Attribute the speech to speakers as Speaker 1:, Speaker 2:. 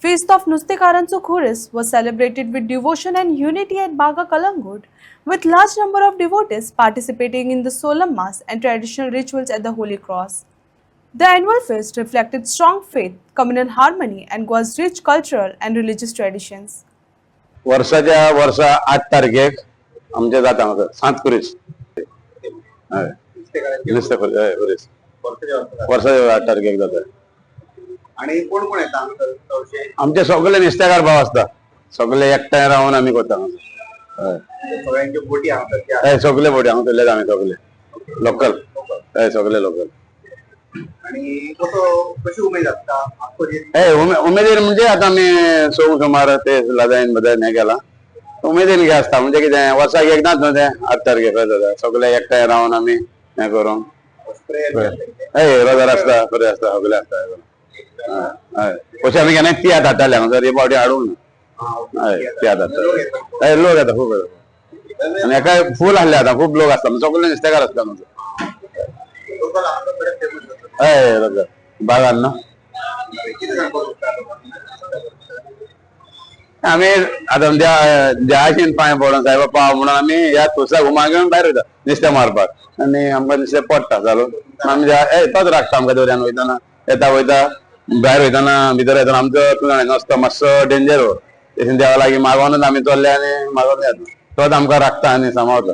Speaker 1: Feast of Nustekaranchu Khuris was celebrated with devotion and unity at Baga Kalangut, with large number of devotees participating in the solemn mass and traditional rituals at the Holy Cross. The annual feast reflected strong faith, communal harmony, and was rich cultural and religious traditions.
Speaker 2: वर्षाच्या वर्षा 8 तारखेक आमचे जाता हांगा सांतकुरीस हय नुस्तेखोरीस वर्षाच्या 8 तारखेक जाता
Speaker 3: आणि कोण कोण येता हांगासर चडशे
Speaker 2: आमचे सगळे नुस्तेकार भाव असता सगळे एकठांय रावन आमी करता हय
Speaker 3: सगळ्यांचे बोटी हांगासर
Speaker 2: हय सगळे बोटी हांगासरलेच आमी सगळे लोकल हय सगळे लोकल
Speaker 3: आणि कशी उमेद आसता आख्खो दीस
Speaker 2: हय उमेदीन म्हणजे आता आमी सोंग सुमार ते लाजायन बदायन हें केला उमेदीन घे आसता म्हणजे कितें वर्साक एकदांच न्हू तें 8 तारखेक जाता सगळे एकठांय रावन आमी हें करूंक हय रोजार आसता बरें आसता सगळे आसता हय अशें आमी केन्ना तियात हाडटाले हांगासर हे फावटी हाडूंक ना हय तियात हाडटा हय लोक येता खूब येता आनी हेका फूल आहले आतां खूब लोक आसता सगळे नुस्तेकार आसता
Speaker 3: लोकल हांगासर बरें फेमस आसा
Speaker 2: हय रोजार बागान न्हू
Speaker 3: कितें सांगपाक सोदता
Speaker 2: आमी आतां देवाशीन पांय पडोन सायबा पाव म्हणून आमी ह्या तुळसा घुमा घेवन भायर वयता नुस्तें मारपाक आनी आमकां नुस्तें पडटा जालो आमी तोच राखता आमकां दर्यान वयताना येता वयता भायर वयताना भितर येताना आमचो नसता मातसो डेंजर देवा लागीं मागोनूच आमी चल्ले आनी मागोन येता तोच आमकां राखता आनी सांबाळटा